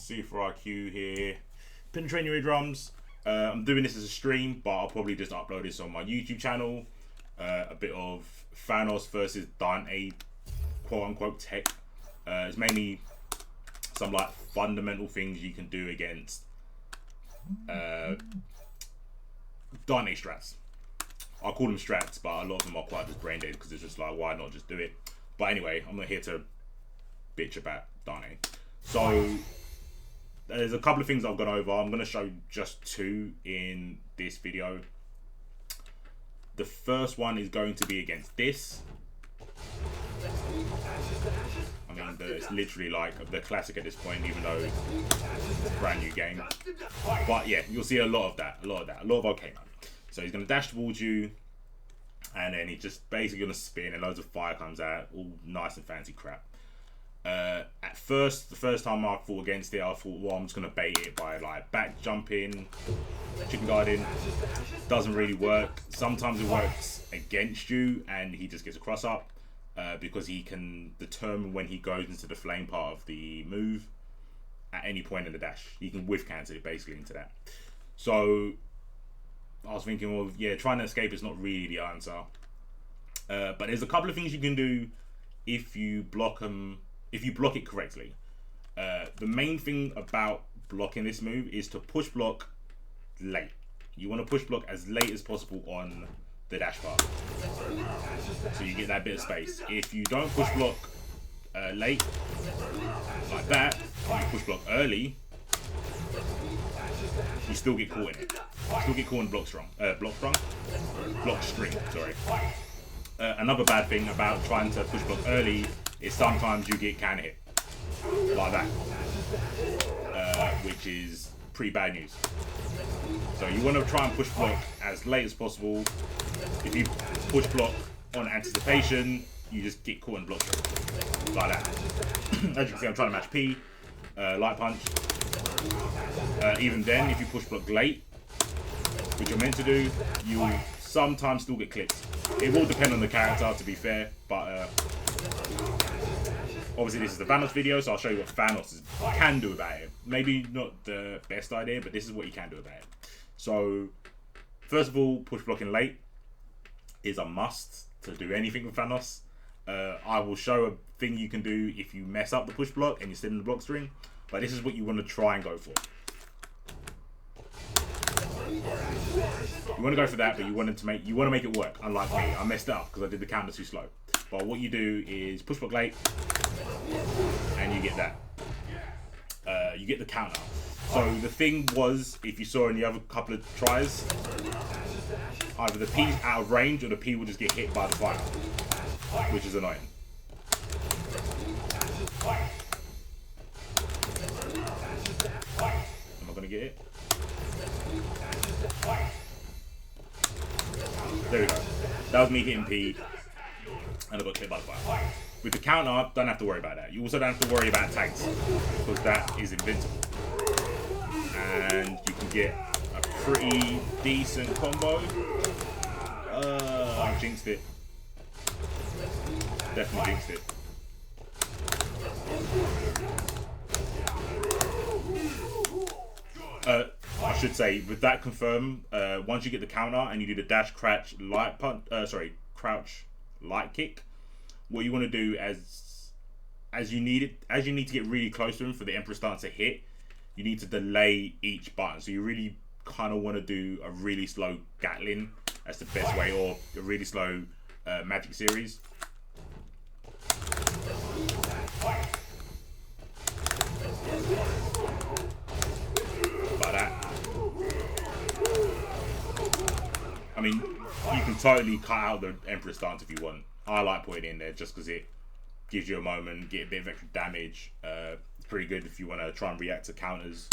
Super IQ here. Penetrating your eardrums. I'm doing this as a stream, but I'll probably just upload this on my YouTube channel. A bit of Thanos versus Dante, quote unquote tech. It's mainly some like fundamental things you can do against Dante strats. I'll call them strats, but a lot of them are quite just brain dead because it's just like, why not just do it? But anyway, I'm not here to bitch about Dante. So there's a couple of things I've gone over. I'm going to show just two in this video. The first one is going to be against this. I mean, it's literally like the classic at this point, even though it's a brand new game. But yeah, you'll see a lot of that, a lot of okay man. So he's going to dash towards you, and then he's just basically going to spin, and loads of fire comes out, all nice and fancy crap. At first, the first time I fought against it, I thought, well, I'm just going to bait it by like back jumping, chicken guarding. Doesn't really work. Sometimes it works against you, and he just gets a cross up because he can determine when he goes into the flame part of the move at any point in the dash. You can whiff cancel it basically into that. So I was thinking, well, yeah, trying to escape is not really the answer. But there's a couple of things you can do if you block them. If you block it correctly. The main thing about blocking this move is to push block late. You want to push block as late as possible on the dash bar, so you get that bit of space. If you don't push block late like that, and you push block early, you still get caught in it. You still get caught in block string. Sorry. Another bad thing about trying to push block early is sometimes you get can hit like that, which is pretty bad news. So you want to try and push block as late as possible. If you push block on anticipation, you just get caught in block like that. As you can see, I'm trying to match P, light punch. Even then, if you push block late, which you're meant to do, you will sometimes still get clipped. It will depend on the character, to be fair, but obviously this is the Thanos video, so I'll show you what Thanos can do about it. Maybe not the best idea, but this is what you can do about it. So, first of all, push blocking late is a must to do anything with Thanos. I will show a thing you can do if you mess up the push block and you're still in the block string, but this is what you want to try and go for. You want to go for that, but you want to make it work. Unlike me, I messed it up because I did the counter too slow. But what you do is push block late, and you get that. You get the counter. So the thing was, if you saw in the other couple of tries, either the P's out of range or the P will just get hit by the fire, which is annoying. Am I gonna get it? There we go. That was me hitting P, and I got hit by the fire. With the counter, don't have to worry about that. You also don't have to worry about tags, because that is invincible. And you can get a pretty decent combo. I jinxed it. Definitely jinxed it. I should say, with that confirmed, once you get the counter and you do the dash, crouch, light punch, crouch, light kick, what you want to do as you need to get really close to him for the Emperor stance to hit, you need to delay each button. So you really kind of want to do a really slow Gatling. That's the best way, or a really slow Magic series. Like that. I mean, you can totally cut out the Emperor stance if you want. I like putting it in there just because it gives you a moment, get a bit of extra damage. It's pretty good if you want to try and react to counters.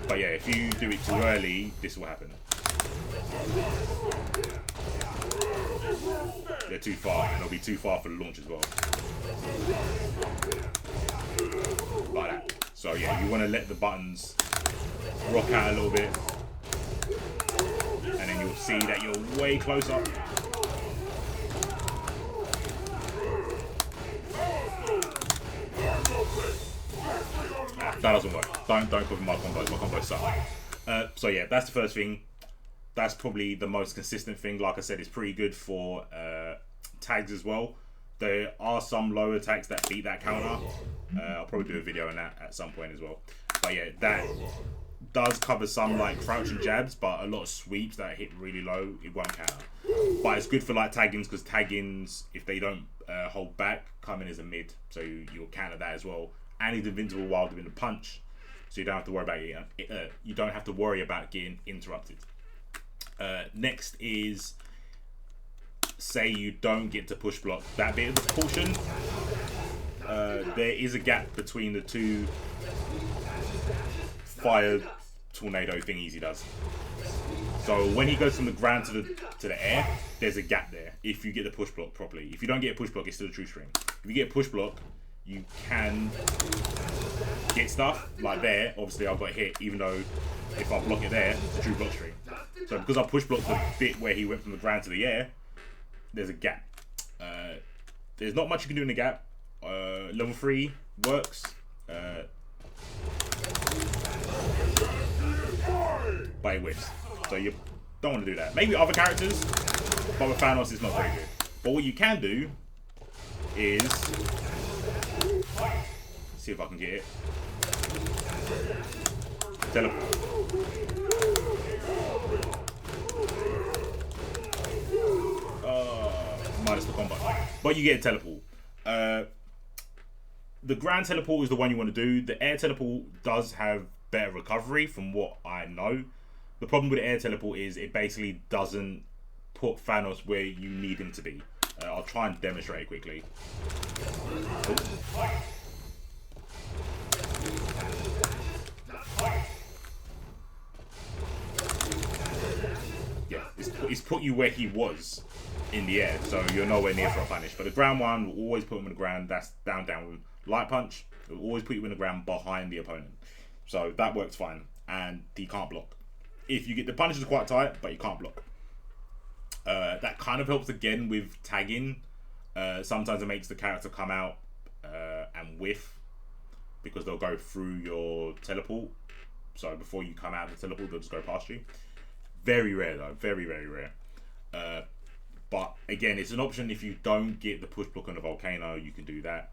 But yeah, if you do it too early, this will happen. They're too far, and they'll be too far for the launch as well. Like that. So yeah, you want to let the buttons rock out a little bit, and then you'll see that you're way closer. That doesn't work. Don't copy my combos. My combos suck. So yeah, that's the first thing. That's probably the most consistent thing. Like I said, it's pretty good for tags as well. There are some lower tags that beat that counter. I'll probably do a video on that at some point as well. But yeah, that does cover some like crouch and jabs, but a lot of sweeps that hit really low, it won't counter. But it's good for like tag-ins, because tag-ins, if they don't hold back, come in as a mid, so you'll counter that as well. And he's invincible while doing the punch, so you don't have to worry about getting interrupted. Next is, say you don't get to push block that bit of the portion. There is a gap between the two fire tornado thingies he does. So when he goes from the ground to the air, there's a gap there if you get the push block properly. If you don't get a push block, it's still a true string. If you get a push block, you can get stuff like there. Obviously I got hit, even though if I block it there, it's a true block string. So because I push blocked the bit where he went from the ground to the air, there's a gap. There's not much you can do in the gap. Level 3 works. But it whiffs. So you don't want to do that. Maybe other characters, but with Thanos it's not very good. But what you can do is, see if I can get it. Teleport. Minus the combo. But you get a teleport. The ground teleport is the one you want to do. The air teleport does have better recovery from what I know. The problem with the air teleport is it basically doesn't put Thanos where you need him to be. I'll try and demonstrate it quickly. Yeah, it's put you where he was in the air, so you're nowhere near for a punish. But the ground one will always put him in the ground. That's down. Light punch, it will always put you in the ground behind the opponent. So that works fine, and he can't block. If you get the punish is quite tight, but you can't block. That kind of helps again with tagging. Sometimes it makes the character come out and whiff, because they'll go through your teleport. So before you come out of the teleport, they'll just go past you. Very rare though, very rare. But again, it's an option. If you don't get the push block on the volcano, you can do that.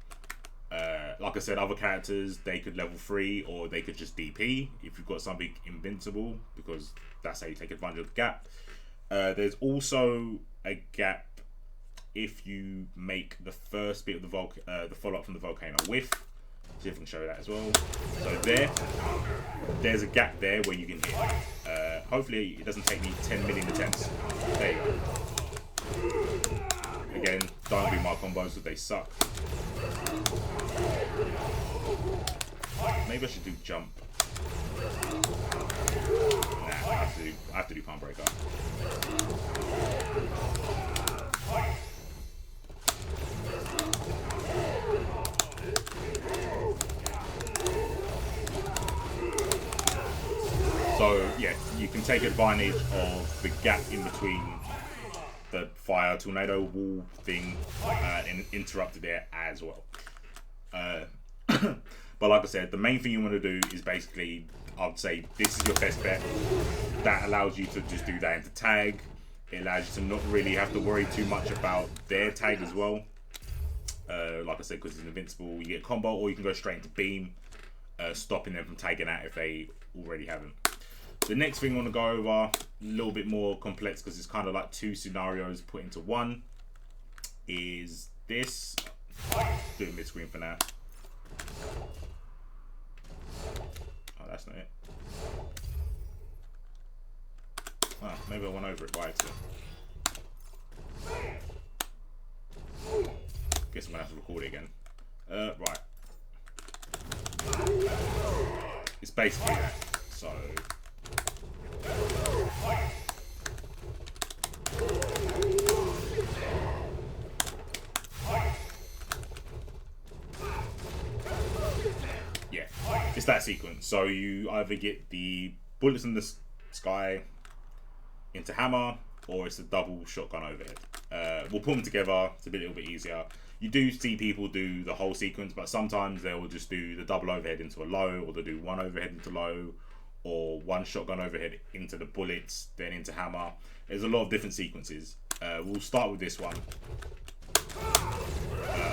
Like I said, other characters, they could level 3, or they could just DP if you've got something invincible, because that's how you take advantage of the gap. There's also a gap if you make the first bit of the follow-up from the volcano whiff. See if I can show you that as well. So there's a gap there where you can hit. Hopefully it doesn't take me 10 million attempts. There you go. Again, don't do my combos because they suck. Maybe I should do jump. Nah, I have to do palm breaker. So yeah, you can take advantage of the gap in between the fire tornado wall thing and interrupt it there as well. But like I said, the main thing you want to do is basically, I'd say this is your best bet. That allows you to just do that into tag. It allows you to not really have to worry too much about their tag as well. Like I said, because it's invincible, you get combo, or you can go straight into beam, stopping them from tagging out if they already haven't. The next thing I want to go over, a little bit more complex because it's kind of like 2 scenarios put into one, is this. Do it mid-screen for now. Oh, that's not it. Oh, maybe I went over it by accident. Guess I'm gonna have to record it again. Right. It's basically that. So. Yeah, it's that sequence. So you either get the bullets in the sky into hammer, or it's a double shotgun overhead. We'll put them together. It's a little bit easier. You do see people do the whole sequence, but sometimes they will just do the double overhead into a low, or they'll do one overhead into low, or one shotgun overhead into the bullets, then into hammer. There's a lot of different sequences. We'll start with this one.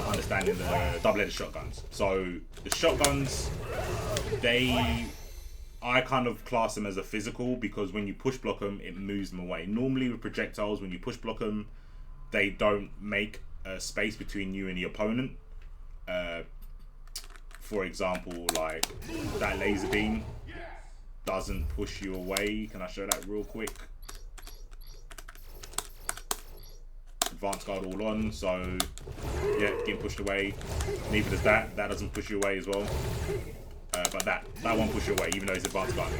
Understanding the double-headed shotguns. So the shotguns, I kind of class them as a physical, because when you push block them, it moves them away. Normally with projectiles, when you push block them, they don't make a space between you and the opponent. For example, like that laser beam doesn't push you away. Can I show that real quick? Advanced guard all on, so yeah, getting pushed away. Neither does that. That doesn't push you away as well. But that won't push you away, even though it's advanced guard.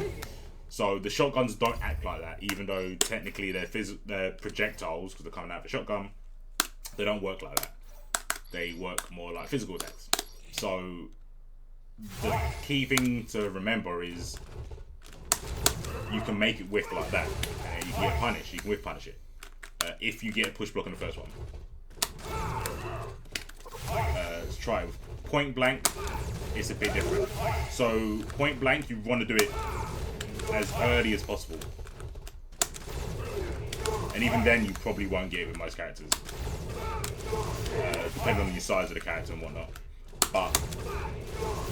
So the shotguns don't act like that, even though technically they're projectiles, because they're coming out of a shotgun. They don't work like that. They work more like physical attacks. So the key thing to remember is you can make it whiff like that, and you can get punished. You can whiff punish it if you get a push block in the first one. Let's try it with point blank. It's a bit different. So point blank, you want to do it as early as possible, and even then, you probably won't get it with most characters. Depending on the size of the character and whatnot. But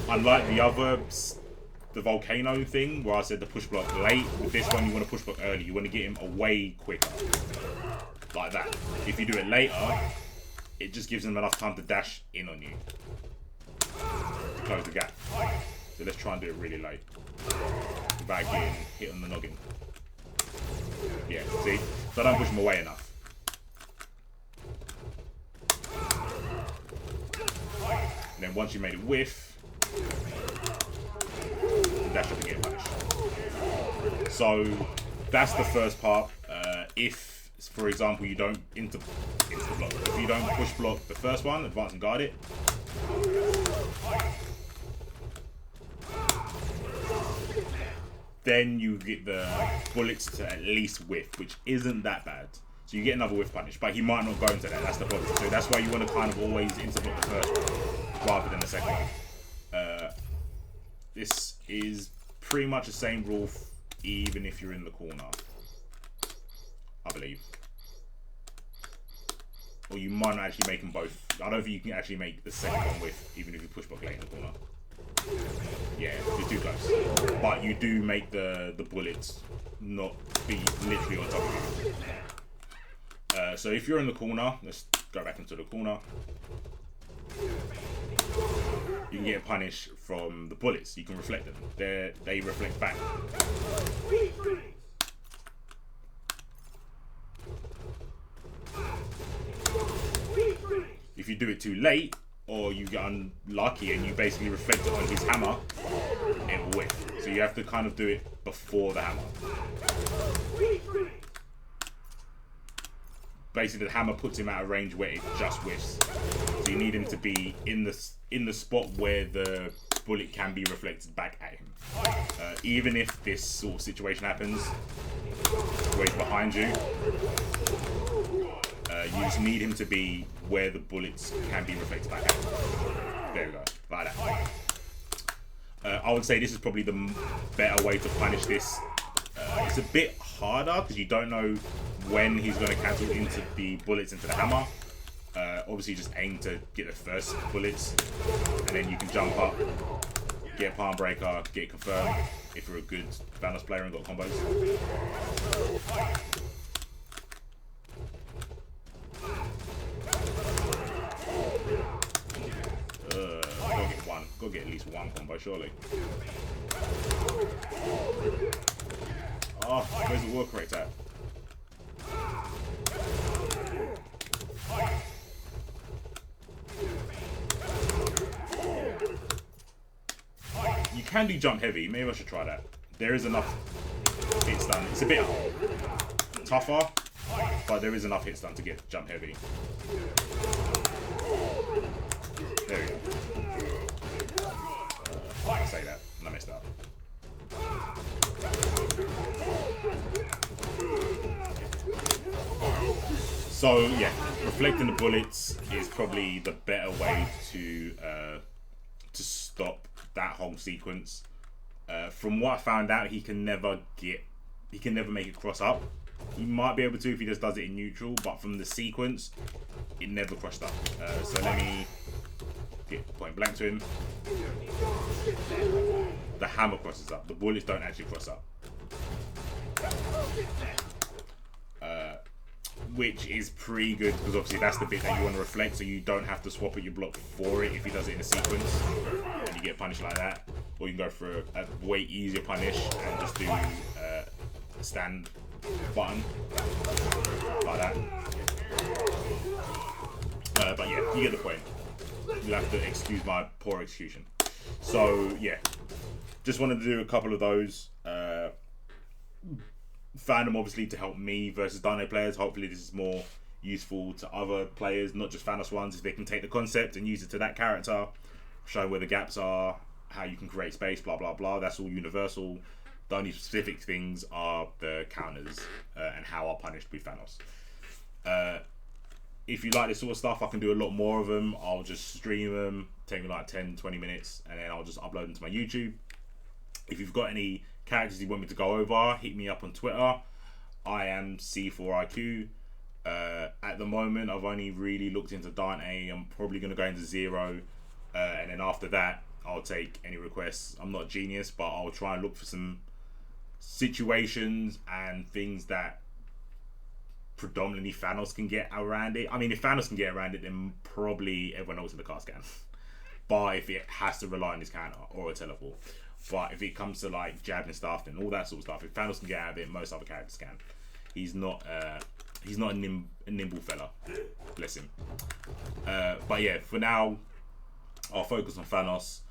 unlike the volcano thing where I said the push block late, with this one you want to push block early. You want to get him away quicker, like that. If you do it later, it just gives him enough time to dash in on you to close the gap. So let's try and do it really late without getting hit on the noggin. Yeah, see? So I don't push him away enough. And then once you made it whiff, dash up and get punished. So that's the first part. If, for example, you don't insta block, if you don't push block the first one, advance and guard it, then you get the bullets to at least whiff, which isn't that bad. So you get another whiff punish, but he might not go into that. That's the problem. So that's why you want to kind of always insta-block the first one rather than the second one. This is pretty much the same rule, even if you're in the corner, I believe. Or you might not actually make them both. I don't think you can actually make the second one whiff, even if you push block late in the corner. Yeah, you're too close. But you do make the bullets not be literally on top of you. So if you're in the corner, let's go back into the corner. You can get punished from the bullets. You can reflect them. They reflect back. If you do it too late, or you get unlucky and you basically reflect it on his hammer, it will whiff. So you have to kind of do it before the hammer. Basically, the hammer puts him out of range where it just whiffs. So you need him to be in the spot where the bullet can be reflected back at him. Even if this sort of situation happens, where he's behind you, you just need him to be where the bullets can be reflected back at him. There we go, like that. I would say this is probably the better way to punish this. It's a bit harder because you don't know when he's going to cancel into the bullets into the hammer. Obviously just aim to get the first bullets, and then you can jump up, get a palm breaker, get it confirmed if you're a good Thanos player and got combos. Gotta get at least one combo, surely. Oh, where's the work rate at? You can do jump heavy. Maybe I should try that. There is enough hits done. It's a bit tougher, but there is enough hits done to get jump heavy. There we go. I say that, and I messed up. So yeah, reflecting the bullets is probably the better way to stop that whole sequence. From what I found out, he can never make it cross up. He might be able to if he just does it in neutral, but from the sequence, it never crossed up. So let me get point blank to him. The hammer crosses up. The bullets don't actually cross up. Which is pretty good, because obviously that's the bit that you want to reflect, so you don't have to swap at your block for it if he does it in a sequence and you get punished like that. Or you can go for a way easier punish and just do a stand button like that. But yeah, you get the point. You'll have to excuse my poor execution. So yeah, just wanted to do a couple of those. Found them obviously to help me versus Dante players. Hopefully this is more useful to other players, not just Thanos ones, if they can take the concept and use it to that character, show where the gaps are, how you can create space, blah blah blah. That's all universal. The only specific things are the counters and how are punished with Thanos. If you like this sort of stuff, I can do a lot more of them. I'll just stream them, take me like 10-20 minutes, and then I'll just upload them to my YouTube. If you've got any characters you want me to go over, hit me up on Twitter. I am C4IQ. At the moment, I've only really looked into Dante. I'm probably going to go into Zero, and then after that, I'll take any requests. I'm not a genius, but I'll try and look for some situations and things that predominantly Thanos can get around it. I mean, if Thanos can get around it, then probably everyone else in the cast can. But if it has to rely on his counter or a teleport. But if it comes to like jabbing stuff and all that sort of stuff, if Thanos can get out of it, most other characters can. He's not a nimble fella. Bless him. But yeah, for now, I'll focus on Thanos,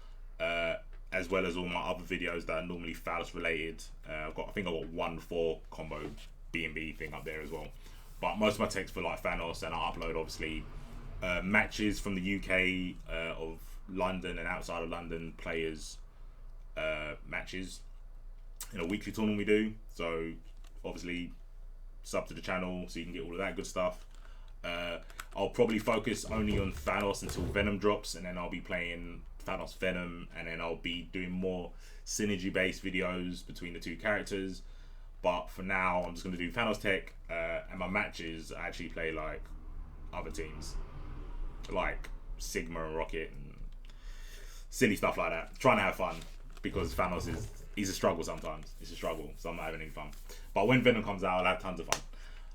as well as all my other videos that are normally Thanos related. I think I've got 1-4 combo B&B thing up there as well. But most of my text for like Thanos, and I upload obviously matches from the UK, of London and outside of London players. Matches in a weekly tournament we do, so obviously sub to the channel so you can get all of that good stuff. I'll probably focus only on Thanos until Venom drops, and then I'll be playing Thanos Venom, and then I'll be doing more synergy based videos between the two characters. But for now, I'm just going to do Thanos tech, and my matches I actually play like other teams like Sigma and Rocket and silly stuff like that, trying to have fun. Because Thanos he's a struggle sometimes. It's a struggle, so I'm not having any fun. But when Venom comes out, I'll have tons of fun.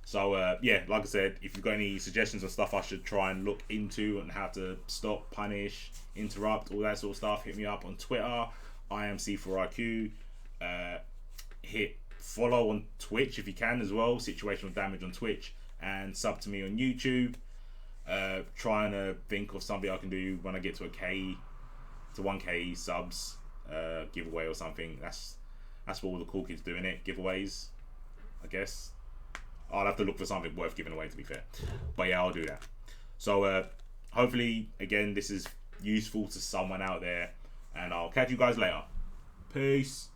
So yeah, like I said, if you've got any suggestions on stuff I should try and look into and how to stop, punish, interrupt, all that sort of stuff, hit me up on Twitter. I am C4IQ. Hit follow on Twitch if you can as well. Situational Damage on Twitch, and sub to me on YouTube. Trying to think of something I can do when I get to 1K subs. Giveaway or something. That's what all the cool kids do, innit? Giveaways, I guess. I'll have to look for something worth giving away, to be fair. But yeah, I'll do that. So hopefully, again, this is useful to someone out there, and I'll catch you guys later. Peace.